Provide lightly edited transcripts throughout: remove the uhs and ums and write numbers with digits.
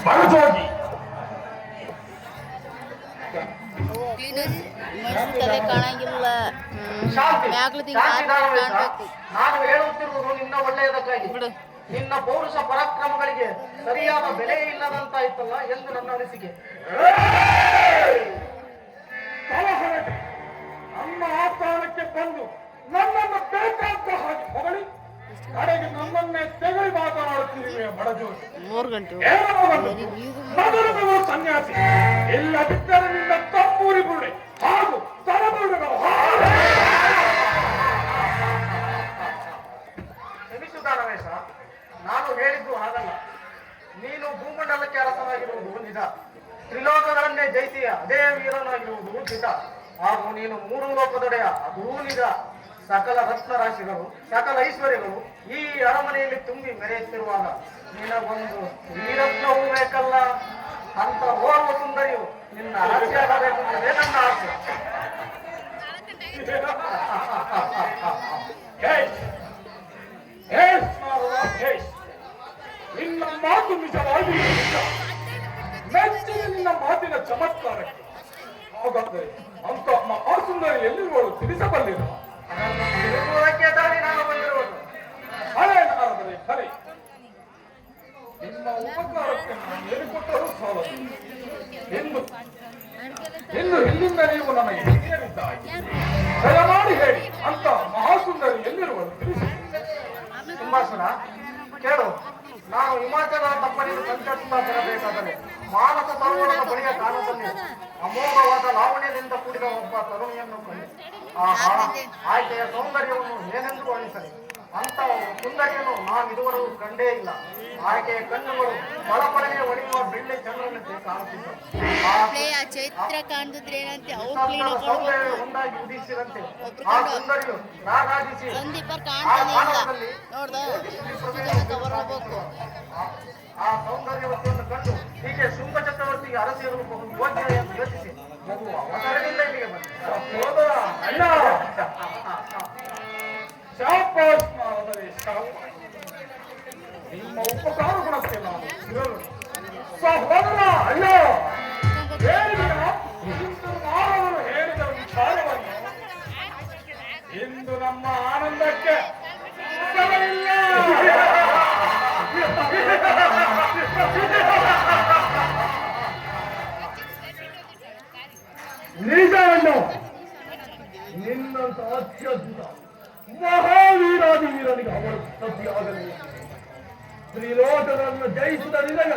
ಬರಜೋಗಿ ತಲೆ ಕಾಣಂಗಿಲ್ಲ. ನಾನು ಹೇಳುತ್ತಿರುವುದು ನಿನ್ನ ಒಳ್ಳೆಯದಕ್ಕಾಗಿ. ನಿನ್ನ ಪೌರುಷ ಪರಾಕ್ರಮಗಳಿಗೆ ಸರಿಯಾದ ಬೆಲೆ ಇಲ್ಲದಂತಾಯ್ತಲ್ಲ ಎಂದು ನನ್ನ ಅನಿಸಿಕೆ. ನಮ್ಮ ಆಸ್ಥಾನಕ್ಕೆ ಬಂದು ನನ್ನನ್ನು ಬೇಕಾದ ಹಾಗೆ ಹೊಗಳಿ ಕಡೆಗೆ ನಮ್ಮನ್ನೇ ತೆಗಳಿ ಮಾತನಾಡುತ್ತಿರುವೆ ಬಡಜೋಗಿ. 3 ಗಂಟೆ ಮೊದಲು ಸನ್ಯಾಸಿ ಎಲ್ಲ ಬಿದ್ದರೆ ನಿನ್ನ ತಪ್ಪೂರಿ ಬುಳ್ಳೆ ಹಾಗೂ ತರಬುರುಗಳು ಕ್ಷಮಿಸುತ್ತಾರವೇಶ. ನಾನು ಹೇಳಿದ್ದು ಹಾಗಲ್ಲ. ನೀನು ಭೂಮಂಡಲಕ್ಕೆ ಅರಸನಾಗಿರುವುದು ನಿಜ, ತ್ರಿಲೋಕಗಳನ್ನೇ ಜಯಿಸಿಯ ಅದೇ ವೀರನಾಗಿರುವುದು ನಿಜ, ಹಾಗೂ ನೀನು 3 ಲೋಕದೊಡೆಯ ಅದೂ ನಿಜ. ಸಕಲ ರತ್ನ ರಾಶಿಗಳು ಸಕಲ ಐಶ್ವರ್ಯಗಳು ಈ ಅರಮನೆಯಲ್ಲಿ ತುಂಬಿ ಮೆರೆಯುತ್ತಿರುವಾಗ ನಿನಗೊಂದು ವೀರತ್ನವೂ ಬೇಕಲ್ಲ. ಅಂತ ಓರ್ವ ಸುಂದರಿಯು ನಿನ್ನ ಆಸೆಯಾಗಬೇಕು ಅನ್ನೋದೇ ನನ್ನ ಆಸೆ. ನಿನ್ನ ಮಾತು ನಿಜವಾಗಿ ಮೆಚ್ಚಿನ ನಿನ್ನ ಮಾತಿನ ಚಮತ್ಕಾರಕ್ಕೆ. ಹಾಗಾದರೆ ಅಂತ ಆ ಸುಂದರಿ ಎಲ್ಲಿರುವಳು ತಿಳಿಸಬಲ್ಲಿರ? ತಿರುಗುವುದಕ್ಕೆ ತಾನೇ ನಾನು ಬಂದಿರುವುದು. ಹಳೆ ನಾರದರೆ ಖರೆ. ನಿಮ್ಮ ಉಪಕಾರಕ್ಕೆ ನಾನು ಹೇಳಿಕೊಟ್ಟರೂ ಸಾಲದು ಎಂದು ಇಲ್ಲಿಂದ ನೀವು ನನಗೆ ಹೇಳಿದ್ದಾಗಿ ದಯಮಾಡಿ ಹೇಳಿ ಅಂತ ಮಹಾಸುಂದರಿ ಎಲ್ಲಿರುವಳು ತಿಳಿಸಿ. ಸಿಂಹಾಸನ ಕೇಳು. ನಾನು ಹಿಮಾಚಲ ತಪ್ಪಲಿಗೆ ಸಂಚರಿಸುತ್ತಾ ಬರಬೇಕಾದರೆ ಮಾನಸ ಸರೋವರದ ಬಳಿಯ ಕಾಲದಲ್ಲಿ ಅಮೋಘವಾದ ಲಾವಣ್ಯದಿಂದ ಕೂಡಿದ ಒಬ್ಬ ತರುಣಿಯನ್ನು ಕಂಡು ಆಕೆಯ ಸೌಂದರ್ಯವನ್ನು ಏನೆಂದು ವರ್ಣಿಸಲಿ. ಅಂತ ಸುಂದರಿಯನ್ನು ನಾನು ಇದುವರೆಗೂ ಕಂಡೇ ಇಲ್ಲ. ಆಕೆಯ ಕಣ್ಣುಗಳು ಪಳಪಳನೆ ಒಡೆಯುವ ಬೆಳ್ಳಿ ಚಂದ್ರನಂತೆ ಕಾಣುತ್ತಿದ್ದವು. ಸೌಂದರ್ಯ ಒಂದಾಗಿ ಉದಿಸಿದಂತೆ ಆ ಸುಂದರಿಯು ರಾಗಾದಿಸಿ ಆ ಸೌಂದರ್ಯವತಿಯನ್ನು ಕಂಡು ಹೀಗೆ ಶುಂಭ ಚಕ್ರವರ್ತಿಗೆ ಅರಸಿಯರು ಯೋಚನೆ ಎಂದು ಯೋಚಿಸಿ ಮಗು ಅವಸರದಿಂದ ಇಲ್ಲಿಗೆ ಬಂದ. ನಿಮ್ಮ ಉಪಕಾರ ಗುಣಕ್ಕೆ ನಾನು ಸಹೋದರ ಅಲ್ಲ ಮಾನವರು ಹೇಳಿದ ವಿಚಾರವನ್ನು ಇಂದು ನಮ್ಮ ಆನಂದಕ್ಕೆ ನಿಜವನ್ನು ನಿನ್ನಂತ ಅತ್ಯದ್ಭುತ ಮಹಾವೀರಾದಿ ವೀರನಿಗೆ ಅವರು ಸತ್ಯಾಗಲಿ. ತ್ರಿಲೋಕಗಳನ್ನು ಜಯಿಸಿದ ನಿನಗ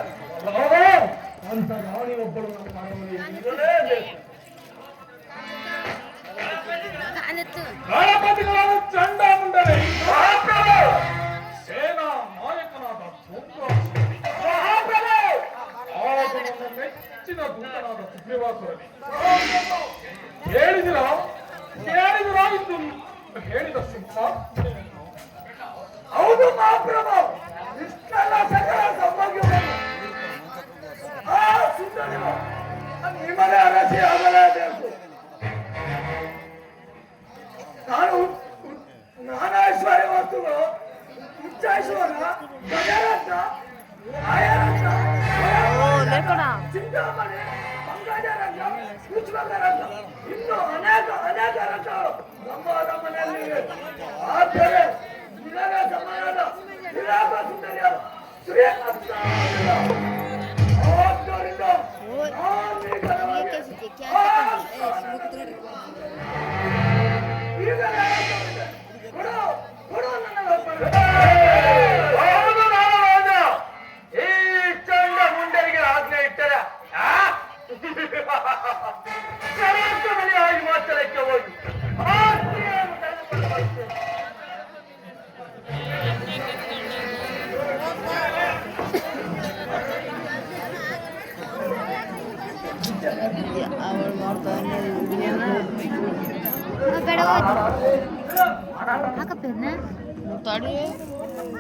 ಅಂತ ರಾಣಿಯೊಬ್ಬಳು ನಮ್ಮ ಮನೆಯಲ್ಲಿ ಇರಲೇಬೇಕು. ಗಣಪತಿಗಳನ್ನು ಚಂಡಾಮುಂಡರೇ ಸೇನಾ ನಾಯಕನಾದ ಹಾಗೂ ನನ್ನ ಮೆಚ್ಚಿನ ದೂತನಾದ ಸುಗ್ರೀವಾಸುರನೇ ಹೇಳಿದಿರ ಇದು ಹೇಳಿದ ಸಿಂಹ. ಹೌದು ಮಹಾಪ್ರಭು, ಇಷ್ಟೆಲ್ಲ ಸಕಲ ಸೌಭಾಗ್ಯವನ್ನು ಆ ಸುಂದರಿಯು ನಿಮ್ಮದೇ ಅರಸಿ ಆಗಲೇಬೇಕು. ನಾನು ಐಶ್ವರ್ಯ ವಸ್ತುಗಳು ಉಚ್ಚಾಯಿಸುವಾಗ ಗಜರತ್ನ ಆಯರತ್ನ ಚಿಂತಾಮಣಿ ಪಂಕಜರತ್ನ ಪುಷ್ಪಕರತ್ನ ಇನ್ನು ಅನೇಕ ರತ್ನಗಳು ನಮ್ಮ ಮನೆಯಲ್ಲಿ. ಆದರೆ ನಿನಗೆ ಸಮಾನದ ವಿರಾಮ ಸುಂದರಿಯರು ಆದ್ದರಿಂದ ಈ ಚಂಡ ಮುಂಡರಿಗೆ ಆಜ್ಞೆ ಇಟ್ಟರೆ ಹಿಮಾಚಲಕ್ಕೆ ಹೋಗಿ ಅವಳು ಮಾಡ್ತಾನೆ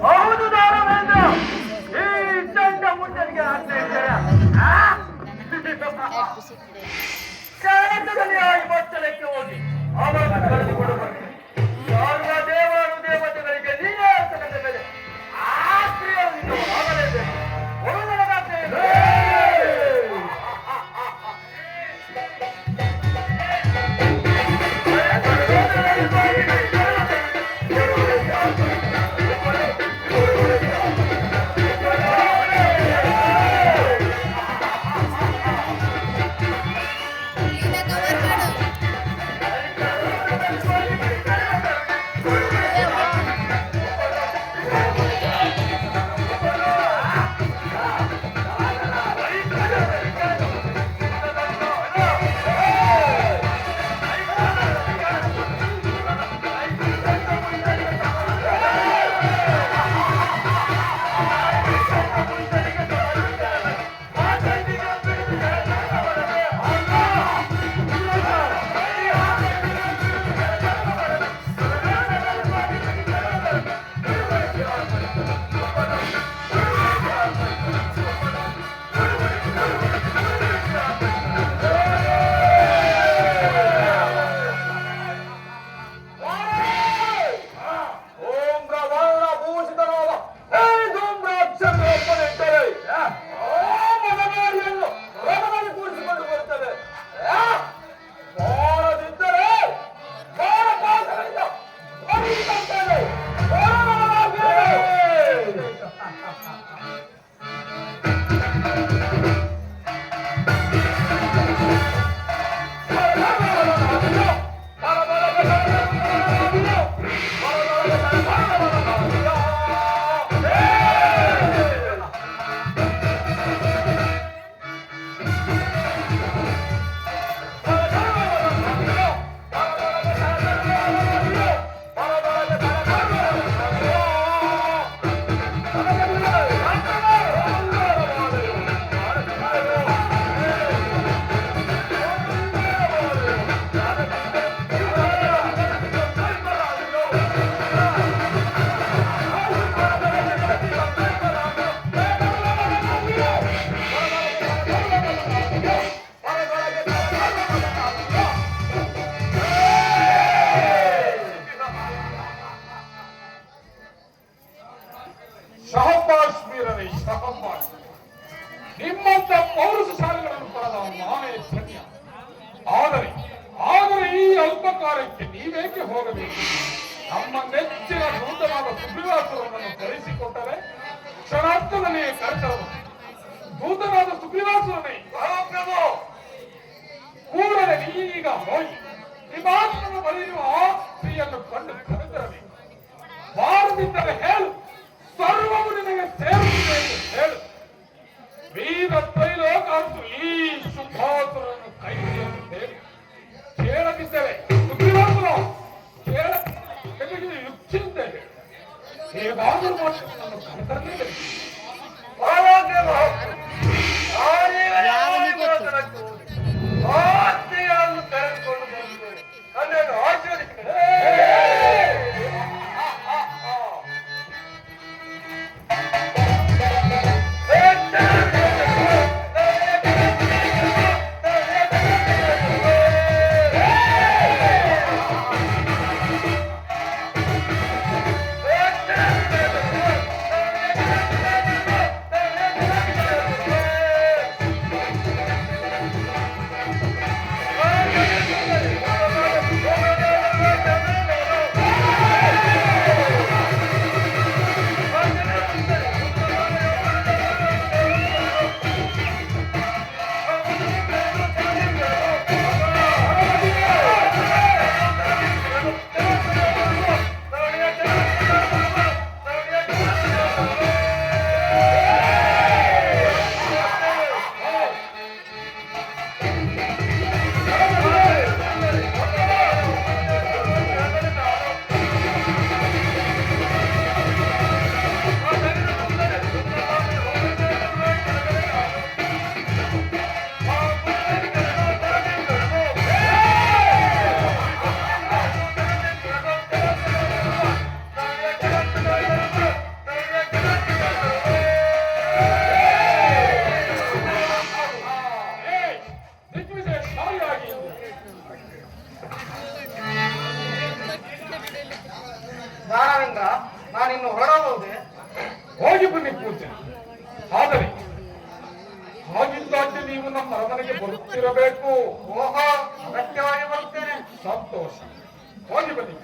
ಹೌದು ದಾನವೇಂದ್ರ, ಈ ಚಂಡ ಮುಂಡರಿಗೆ ಆಜ್ಞೆ ಇಟ್ಟರೆ ಕ್ಷಣದಲ್ಲಿ ಆ ಹಿಮಾಚಲಕ್ಕೆ ಹೋಗಿ ಅವರನ್ನು ಕಳೆದುಕೊಂಡು ಬರ್ತೇನೆ. ಸರ್ವ ದೇವರು ದೇವತೆಗಳಿಗೆ ನೀನೇ ಅರ್ಥದ ಮೇಲೆ ಆ ಕ್ರಿಯೆಯನ್ನು ಆಗಲೇಬೇಕು. ನಿಮ್ಮಂತ ಪೌರುಷಶಾಲಿಗಳನ್ನು ಪಡೆದ ನಾನೇ ಧನ್ಯ. ಆದರೆ ಆದರೆ ಈ ಅಲ್ಪ ಕಾರ್ಯಕ್ಕೆ ನೀವೇಕೆ ಹೋಗಬೇಕು? ನಮ್ಮ ನೆಚ್ಚಿನ ದೂತನಾದ ಸುಗ್ರೀವಾಸುರನನ್ನು ಕಳಿಸಿಕೊಟ್ಟರೆ ಕ್ಷಣಾರ್ಥದಲ್ಲಿ ಕರೆತರಬಹುದು. ದೂತನಾದ ಸುಗ್ರೀವಾಸುರನೇ, ಮಹಾಪ್ರಭು, ಕೂಡಲೇ ನೀನೀಗ ಹೋಗಿ ನಿಮಾತ್ಮನ ಬಳಿರುವ ಆ ಸ್ತ್ರೀಯನ್ನು ಕಂಡು ಕರೆತರಬೇಕು. ಬಾರದಿದ್ದರೆ ಹೇಳು, ಸರ್ವವು ನಿನಗೆ ಸೇರುತ್ತದೆ ಎಂದು ಹೇಳು. ವೀರ ತ್ರೈಲೋಕಾಂತು ಈ ಶುಭಾಸುರನ್ನು ಕೈ ಹಿಡಿಯಲು ಹೇಳಿ. ಕೇಳದಿದ್ದರೆ ಸುಗ್ರೀವಾಸುರ ಕೇಳ ಯುಕ್ತಿಯಿಂದ ಹೇಳಿ. ಹೇಗಾದರೂ ಮಾಡಿ ನನ್ನನ್ನು ಕರೆತರಲೇಬೇಕು. ಆಸ್ತಿಗಳನ್ನು ಕರೆದುಕೊಂಡು ಬಂದಿದ್ದೇನೆ. ನನ್ನನ್ನು ಆಶೀರ್ವದಿಸಿದರೆ ದಾನವೇಂದ್ರ, ನಾನಿನ್ನು ಹೊರಡಬಹುದೇ? ಹೋಗಿ ಬನ್ನಿ ಪೂಜೆ. ಆದರೆ ಹಾಗಿದ್ದಾಗೆ ನೀವು ನಮ್ಮ ಅರಮನೆಗೆ ಬರುತ್ತಿರಬೇಕು. ಓಹೋ, ಅಗತ್ಯವಾಗಿ ಬರುತ್ತೇನೆ. ಸಂತೋಷ. ಹೋಗಿ ಬನ್ನಿ.